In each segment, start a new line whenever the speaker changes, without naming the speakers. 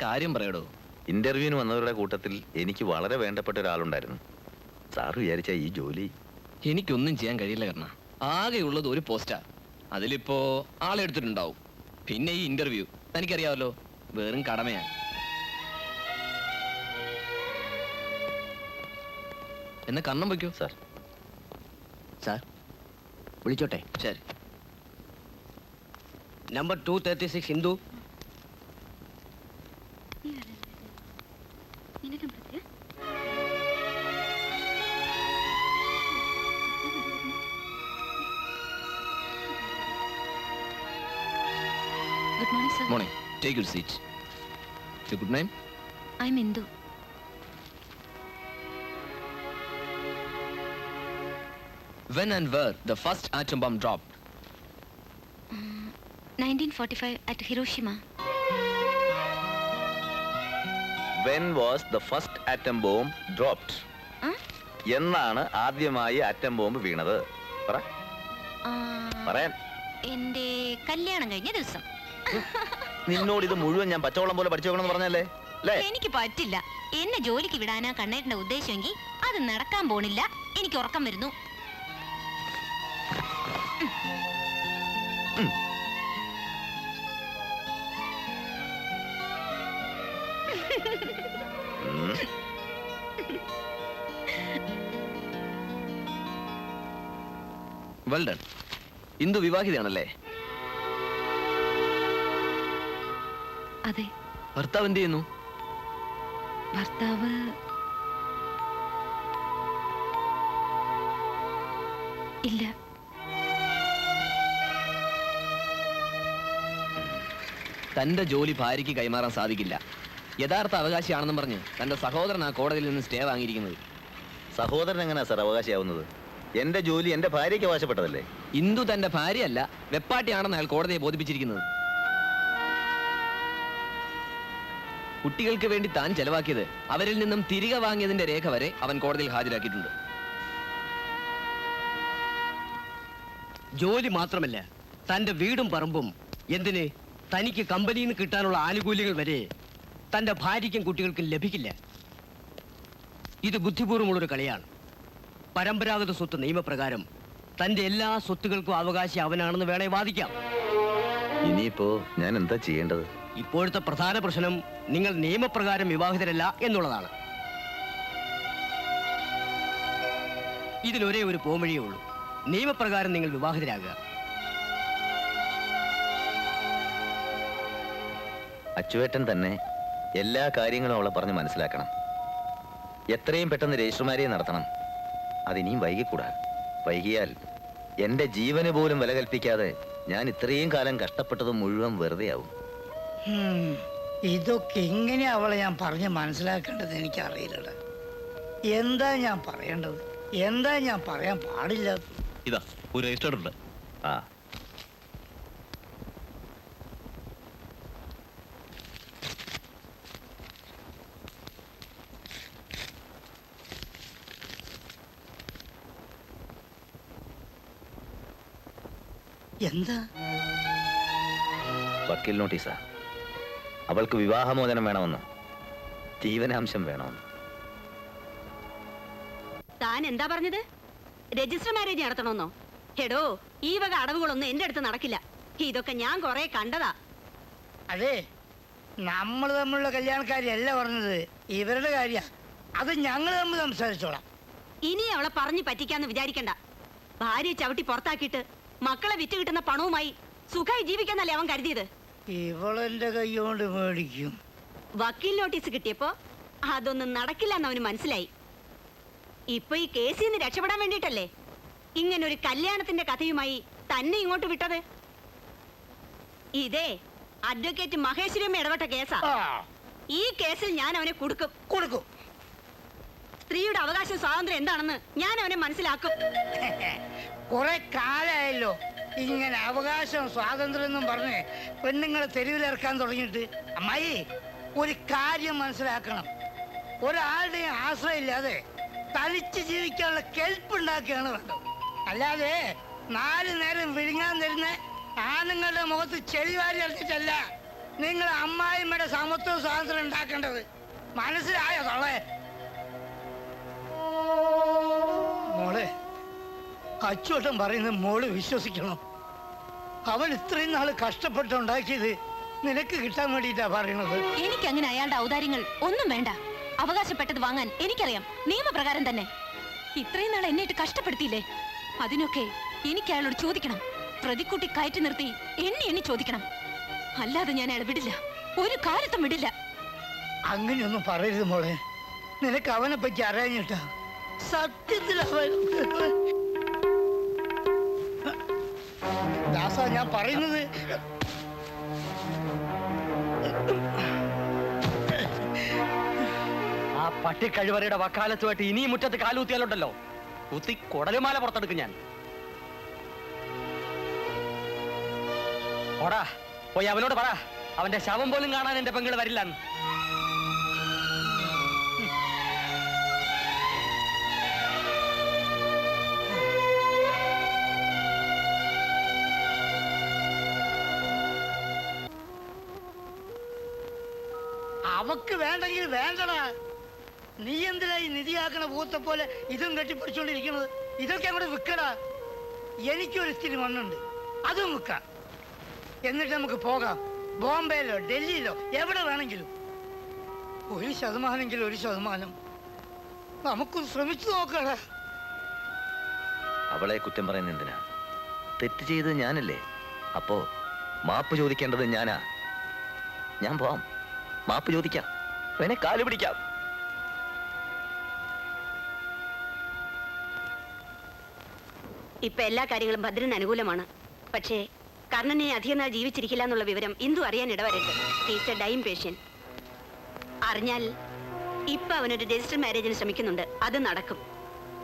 കാര്യം പറയടോ.
ഇന്റർവ്യൂവിന് വന്നവരുടെ കൂട്ടത്തിൽ എനിക്ക് വളരെ വേണ്ടപ്പെട്ട ഒരാളുണ്ടായിരുന്നു. സാർ വിചാരിച്ച ഈ ജോലി
എനിക്കൊന്നും ചെയ്യാൻ കഴിയില്ല. കാരണം ആകെയുള്ളത് ഒരു പോസ്റ്റാ. അതിലിപ്പോ ആളെടുത്തിട്ടുണ്ടാവും. പിന്നെ ഈ ഇന്റർവ്യൂ തനിക്കറിയാമല്ലോ, വെറും കടമയാണ്. എന്നാ കണ്ണം വയ്ക്കൂ.
സാർ
സാർ വിളിച്ചോട്ടെ?
ശരി.
Number 236 Hindu.
Good morning, sir.
Morning. Take your seat. Your good name?
I'm Indu.
When and where the first atom bomb dropped?
1945 at Hiroshima.
when was the first atom bomb dropped? എന്നാണ് ആദ്യമായി atom bomb വീണത്? പറ. പറയാൻ.
എന്റെ കല്യാണം കഴിഞ്ഞ ദിവസം.
നിന്നോട് ഇത് മുഴുവൻ ഞാൻ പച്ചവെള്ളം പോലെ പഠിച്ചു വെക്കണമെന്ന് പറഞ്ഞല്ലേ?
എനിക്ക് പറ്റില്ല. എന്നെ ജോലിക്ക് വിടാനാ കണ്ണേട്ടന്റെ ഉദ്ദേശമെങ്കിൽ അത് നടക്കാൻ പോണില്ല. എനിക്ക് ഉറക്കം വരുന്നു.
Well done. ഇന്ദു വിവാഹിതയാണല്ലേ?
അതെ.
ഭർത്താവ് എന്ത് ചെയ്യുന്നു?
ഭർത്താവ് ഇല്ല.
തന്റെ ജോലി ഭാര്യയ്ക്ക് കൈമാറാൻ സാധിക്കില്ല. യഥാർത്ഥ അവകാശിയാണെന്നും പറഞ്ഞ് തന്റെ സഹോദരൻ ആ കോടതിയിൽ നിന്ന് സ്റ്റേ വാങ്ങിയിരിക്കുന്നത്.
സഹോദരൻ എങ്ങനെയാ സാർ അവകാശിയാവുന്നത്? എന്റെ ജോലി എന്റെ ഭാര്യയ്ക്ക് അവകാശപ്പെട്ടതല്ലേ?
ഇന്ദു തന്റെ ഭാര്യയല്ല, വെപ്പാട്ടിയാണെന്ന് അയാൾ കോടതിയെ ബോധിപ്പിച്ചിരിക്കുന്നത്. കുട്ടികൾക്ക് വേണ്ടി താൻ ചെലവാക്കിയത് അവരിൽ നിന്നും തിരികെ വാങ്ങിയതിന്റെ രേഖ വരെ അവൻ കോടതിയിൽ ഹാജരാക്കിയിട്ടുണ്ട്.
ജോലി മാത്രമല്ല, തന്റെ വീടും പറമ്പും, എന്തിന് തനിക്ക് കമ്പനിയിൽ നിന്ന് കിട്ടാനുള്ള ആനുകൂല്യങ്ങൾ വരെ തന്റെ ഭാര്യയ്ക്കും കുട്ടികൾക്കും ലഭിക്കില്ല. ഇത് ബുദ്ധിപൂർവ്വമുള്ളൊരു കളിയാണ്. പരമ്പരാഗത സ്വത്ത് നിയമപ്രകാരം തന്റെ എല്ലാ സ്വത്തുകൾക്കും അവകാശി അവനാണെന്ന് വേണേ വാദിക്കാം.
ഇനിയിപ്പോ ഞാൻ എന്താ ചെയ്യേണ്ടത്?
ഇപ്പോഴത്തെ പ്രധാന പ്രശ്നം നിങ്ങൾ നിയമപ്രകാരം വിവാഹിതരല്ല എന്നുള്ളതാണ്. ഇതിനൊരേ ഒരു പോംവഴിയേ ഉള്ളൂ. നിയമപ്രകാരം നിങ്ങൾ വിവാഹിതരാകുക.
അച്ചുവേട്ടൻ തന്നെ എല്ലാ കാര്യങ്ങളും അവളെ പറഞ്ഞ് മനസ്സിലാക്കണം. എത്രയും പെട്ടെന്ന് രജിസ്റ്റർ മാരേജ് നടത്തണം. അതിനിയും വൈകിക്കൂടാ. വൈകിയാൽ എന്റെ ജീവന് പോലും വില കൽപ്പിക്കാതെ ഞാൻ ഇത്രയും കാലം കഷ്ടപ്പെട്ടത് മുഴുവൻ വെറുതെയാവും.
ഇതൊക്കെ എങ്ങനെ അവളെ ഞാൻ പറഞ്ഞ് മനസ്സിലാക്കേണ്ടത് എനിക്കറിയില്ലട. എന്താ ഞാൻ പറയേണ്ടത്, എന്താ ഞാൻ പറയാൻ പാടില്ല?
ഇതാ ഒരു രജിസ്റ്റർ ഉണ്ട്.
ആ
എന്താ?
വക്കീൽ നോട്ടീസാ. അവൾക്ക് വിവാഹമോചനം വേണമെന്ന്, ജീവനാംശം വേണമെന്ന്.
താൻ എന്താ പറഞ്ഞത്? രജിസ്റ്റർ മാരേജ് നടത്തണമെന്നോ? എടോ, ഈ വക അടവുകളൊന്നും എന്റെ അടുത്ത് നടക്കില്ല. ഇതൊക്കെ ഞാൻ കുറെ കണ്ടതാ.
അതെ, നമ്മൾ തമ്മിലുള്ള കല്യാണക്കാരിയല്ല പറഞ്ഞത്, ഇവരുടെ കാര്യ. അത് ഞങ്ങൾ തമ്മിൽ സംസാരിച്ചോളാം.
ഇനി അവളെ പറഞ്ഞു പറ്റിക്കാന്ന് വിചാരിക്കണ്ട. ഭാര്യയെ ചവിട്ടി പുറത്താക്കിയിട്ട് മക്കളെ വിറ്റ് കിട്ടുന്ന പണവുമായി സുഖമായി ജീവിക്കാന്നല്ലേ അവൻ കരുതിയത്.
ഇവളെന്റെ കൈ കൊണ്ട് മേടിക്കും.
വക്കീൽ നോട്ടീസ് കിട്ടിയപ്പോ അതൊന്നും നടക്കില്ലെന്ന് അവന് മനസ്സിലായി. ഇപ്പൊ ഈ കേസിൽ നിന്ന് രക്ഷപ്പെടാൻ വേണ്ടിട്ടല്ലേ ഇങ്ങനൊരു കല്യാണത്തിന്റെ കഥയുമായി തന്നെ ഇങ്ങോട്ട് വിട്ടത്. ഇതേ അഡ്വക്കേറ്റ് മഹേശ്വരമ്മ ഇടപെട്ട കേസാ. ഈ കേസിൽ ഞാൻ അവനെ കൊടുക്കും. സ്ത്രീയുടെ അവകാശ സ്വാതന്ത്ര്യം എന്താണെന്ന് ഞാൻ അവനെ മനസ്സിലാക്കും.
കുറെ കാലായല്ലോ ഇങ്ങനെ അവകാശം സ്വാതന്ത്ര്യം എന്നും പറഞ്ഞ് പെണ്ണുങ്ങളെ തെരുവിലിറക്കാൻ തുടങ്ങിയിട്ട്. അമ്മായി, ഒരു കാര്യം മനസ്സിലാക്കണം. ഒരാളുടെയും ആശ്രയമില്ലാതെ തനിച്ച് ജീവിക്കാനുള്ള കെൽപ്പുണ്ടാക്കുകയാണ് വേണ്ടത്. അല്ലാതെ 4 നേരം വിഴുങ്ങാൻ തരുന്ന ആണുങ്ങളുടെ മുഖത്ത് ചെളി വാരി ഇറങ്ങിട്ടല്ല. നിങ്ങൾ അമ്മായിമ്മയുടെ സമത്വ സ്വാതന്ത്ര്യം ഉണ്ടാക്കേണ്ടത്. മനസ്സിലായോ തള്ളേ? മോളെ, അച്ചോട്ടൻ പറയുന്നത് മോള് വിശ്വസിക്കണം. അവൻ ഇത്രയും നാള് കഷ്ടപ്പെട്ടുണ്ടാക്കിയത് നിനക്ക് കിട്ടാൻ വേണ്ടിയിട്ടാ പറയണത്.
എനിക്ക് അങ്ങനെ അയാളുടെ ഔദാര്യങ്ങൾ ഒന്നും വേണ്ട. അവകാശപ്പെട്ടത് വാങ്ങാൻ എനിക്കറിയാം, നിയമപ്രകാരം തന്നെ. ഇത്രയും നാൾ എന്നിട്ട് കഷ്ടപ്പെടുത്തിയില്ലേ, അതിനൊക്കെ എനിക്ക് അയാളോട് ചോദിക്കണം. പ്രതിക്കുട്ടി കയറ്റി നിർത്തി എണ്ണി ചോദിക്കണം. അല്ലാതെ ഞാൻ അയാളെ വിടില്ല, ഒരു കാലത്തും വിടില്ല.
അങ്ങനെയൊന്നും പറയരുത് മോളെ. നിനക്ക് അവനെ പറ്റി അറിയാഞ്ഞിട്ടാ. സത്യത്തിൽ അവൻ ദാസ, ഞാൻ പറയുന്നത്
ആ പട്ടി കഴിവറയുടെ വക്കാലത്തുമായിട്ട് ഇനിയും മുറ്റത്ത് കാലുകുത്തിയാലുണ്ടല്ലോ, കുത്തി കുടലുമാല പുറത്തെടുക്കും ഞാൻ. ഓടാ, പോയി അവനോട് പറ, അവന്റെ ശവം പോലും കാണാൻ എന്റെ പെങ്ങള് വരില്ലെന്ന്.
അവക്ക് വേണ്ടെങ്കിൽ വേണ്ടടാ. നീ എന്തിനാ ഈ നിധിയാക്കണ ഭൂത്തെ പോലെ ഇതും കെട്ടിപ്പിടിച്ചോണ്ടിരിക്കണത്? ഇതൊക്കെ അങ്ങോട്ട് വിൽക്കടാ. എനിക്കൊരു ഇത്തിരി മണ്ണുണ്ട്, അതും വിൽക്കാം. എന്നിട്ട് നമുക്ക് പോകാം. ബോംബെയിലോ ഡൽഹിയിലോ എവിടെ വേണമെങ്കിലും. 1% 1% നമുക്ക് ശ്രമിച്ചു നോക്കടാ.
അവളെ കുറ്റം പറയുന്ന എന്തിനാ? തെറ്റ് ചെയ്തത് ഞാനല്ലേ? അപ്പോ മാപ്പ് ചോദിക്കേണ്ടത് ഞാനാ. ഞാൻ പോവാം, മാപ്പ് ചോദിക്കാം, വേണേ കാല് പിടിക്കാം.
ഇപ്പൊ എല്ലാ കാര്യങ്ങളും ഭദ്രന് അനുകൂലമാണ്. പക്ഷേ കർണനെ അധികം നാൾ ജീവിച്ചിരിക്കില്ല എന്നുള്ള വിവരം ഇന്ദു അറിയാൻ ഇടവരരുത്. He's a dying patient. അറിഞ്ഞാൽ ഇപ്പൊ അവനൊരു രജിസ്റ്റർ മാരേജിന് ശ്രമിക്കുന്നുണ്ട്. അത് നടക്കും.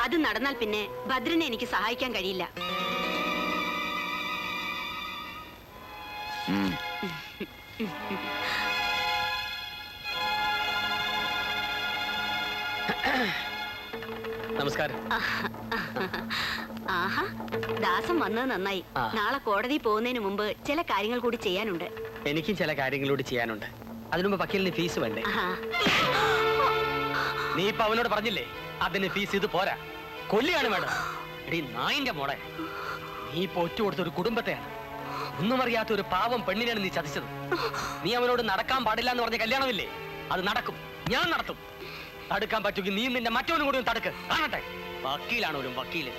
അത് നടന്നാൽ പിന്നെ ഭദ്രനെ എനിക്ക് സഹായിക്കാൻ കഴിയില്ല.
നമസ്കാരം.
ആഹാ, ദാസം വന്നത് നന്നായി. നാളെ കോടതി പോകുന്നതിന് മുമ്പ് ചില കാര്യങ്ങൾ കൂടി ചെയ്യാനുണ്ട്.
എനിക്കും ചില കാര്യങ്ങളോട് ചെയ്യാനുണ്ട്. അതിനുമ്പ് വക്കീലിന് ഫീസ് വേണ്ടേ? നീ ഇപ്പൊ അവനോട് പറഞ്ഞില്ലേ അതിന് ഫീസ് ഇത് പോരാ, കൊല്ലിയാണ് വേണം. എടീ നായിന്റെ മോളെ, നീ ഇപ്പൊ ഒറ്റ കൊടുത്ത ഒരു കുടുംബത്തെയാണ്, ഒന്നും അറിയാത്ത ഒരു പാവം പെണ്ണിനാണ് നീ ചതിച്ചത്. നീ അവനോട് നടക്കാൻ പാടില്ല എന്ന് പറഞ്ഞ കല്യാണമില്ലേ, അത് നടക്കും, ഞാൻ നടത്തും. തടുക്കാൻ പറ്റുമെങ്കിൽ നീ നിന്റെ മറ്റവനും കൂടി ഒന്ന് തടുക്ക്, കാണട്ടെ. വക്കീലാണോ ഒരു വക്കീല്?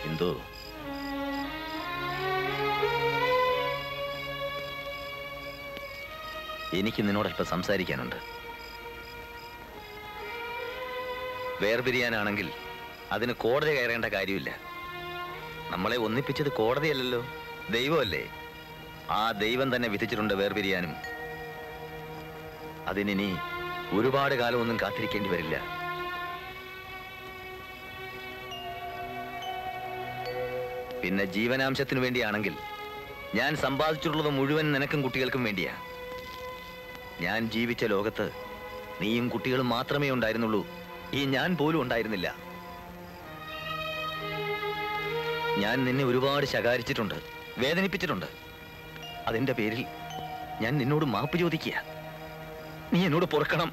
എന്തോ എനിക്ക് നിന്നോട് അല്പം സംസാരിക്കാനുണ്ട്. വേർപിരിയാനാണെങ്കിൽ അതിന് കോടതി കയറേണ്ട കാര്യമില്ല. നമ്മളെ ഒന്നിപ്പിച്ചത് കോടതിയല്ലല്ലോ, ദൈവമല്ലേ. ആ ദൈവം തന്നെ വിധിച്ചിട്ടുണ്ട് വേർപിരിയാനും. അതിനി ഒരുപാട് കാലമൊന്നും കാത്തിരിക്കേണ്ടി വരില്ല. പിന്നെ ജീവനാംശത്തിനു വേണ്ടിയാണെങ്കിൽ ഞാൻ സമ്പാദിച്ചിട്ടുള്ളത് മുഴുവൻ നിനക്കും കുട്ടികൾക്കും വേണ്ടിയാ. ഞാൻ ജീവിച്ച ലോകത്ത് നീയും കുട്ടികളും മാത്രമേ ഉണ്ടായിരുന്നുള്ളൂ. ഈ ഞാൻ പോലും ഉണ്ടായിരുന്നില്ല. ഞാൻ നിന്നെ ഒരുപാട് ശകാരിച്ചിട്ടുണ്ട്, വേദനിപ്പിച്ചിട്ടുണ്ട്. അതിന്റെ പേരിൽ ഞാൻ നിന്നോട് മാപ്പ് ചോദിക്കുക. നീ എന്നോട് പൊറുക്കണം.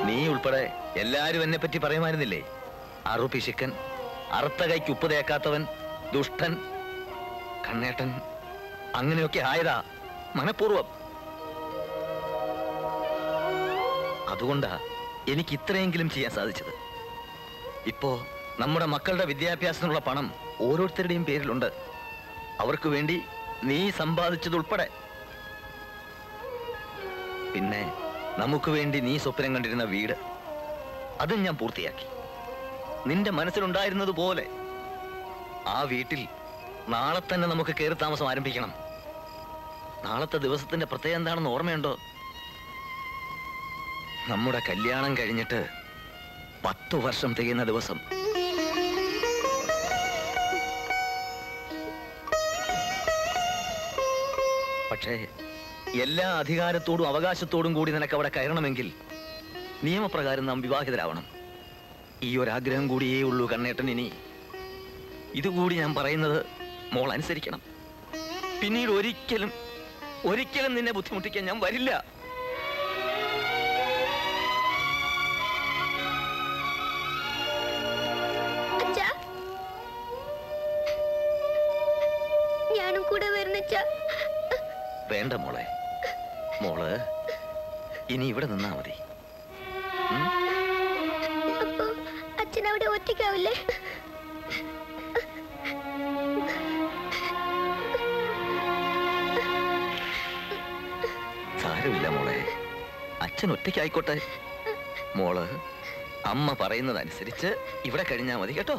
നീ ഉൾപ്പെടെ എല്ലാരും എന്നെ പറ്റി പറയുമായിരുന്നില്ലേ, അറുപിശുക്കൻ, അറുത്ത കൈക്ക് ഉപ്പ് തേക്കാത്തവൻ, ദുഷ്ടൻ, കണ്ണേട്ടൻ. അങ്ങനെയൊക്കെ ആയതാ മനഃപൂർവ്വം. അതുകൊണ്ടാ എനിക്ക് ഇത്രയെങ്കിലും ചെയ്യാൻ സാധിച്ചത്. ഇപ്പോ നമ്മുടെ മക്കളുടെ വിദ്യാഭ്യാസത്തിനുള്ള പണം ഓരോരുത്തരുടെയും പേരിലുണ്ട്. അവർക്ക് വേണ്ടി നീ സമ്പാദിച്ചതുൾപ്പെടെ. പിന്നെ നമുക്ക് വേണ്ടി നീ സ്വപ്നം കണ്ടിരുന്ന വീട്, അതും ഞാൻ പൂർത്തിയാക്കി. നിന്റെ മനസ്സിലുണ്ടായിരുന്നത് പോലെ ആ വീട്ടിൽ നാളെ തന്നെ നമുക്ക് കയറി താമസം ആരംഭിക്കണം. നാളത്തെ ദിവസത്തിന്റെ പ്രത്യേകത എന്താണെന്ന് ഓർമ്മയുണ്ടോ? നമ്മുടെ കല്യാണം കഴിഞ്ഞിട്ട് 10 വർഷം തികയുന്ന ദിവസം. പക്ഷേ എല്ലാ അധികാരത്തോടും അവകാശത്തോടും കൂടി നിനക്ക് അവിടെ കയറണമെങ്കിൽ നിയമപ്രകാരം നാം വിവാഹിതരാവണം. ഈ ഒരാഗ്രഹം കൂടിയേ ഉള്ളൂ കണ്ണേട്ടൻ. ഇനി ഇതുകൂടി ഞാൻ പറയുന്നത് മോൾ അനുസരിക്കണം. പിന്നീട് ഒരിക്കലും നിന്നെ ബുദ്ധിമുട്ടിക്കാൻ ഞാൻ വരില്ല.
ഞാനും കൂടെ വരണച്ച.
വേണ്ട മോള് ഇനി ഇവിടെ നിന്നാ മതി.
അപ്പൊ അച്ഛൻ അവിടെ ഒറ്റയ്ക്കാവില്ലേ?
സാരമില്ല മോളെ, അച്ഛൻ ഒറ്റയ്ക്കായിക്കോട്ടെ. മോള് അമ്മ പറയുന്നതനുസരിച്ച് ഇവിടെ കഴിഞ്ഞാ മതി കേട്ടോ.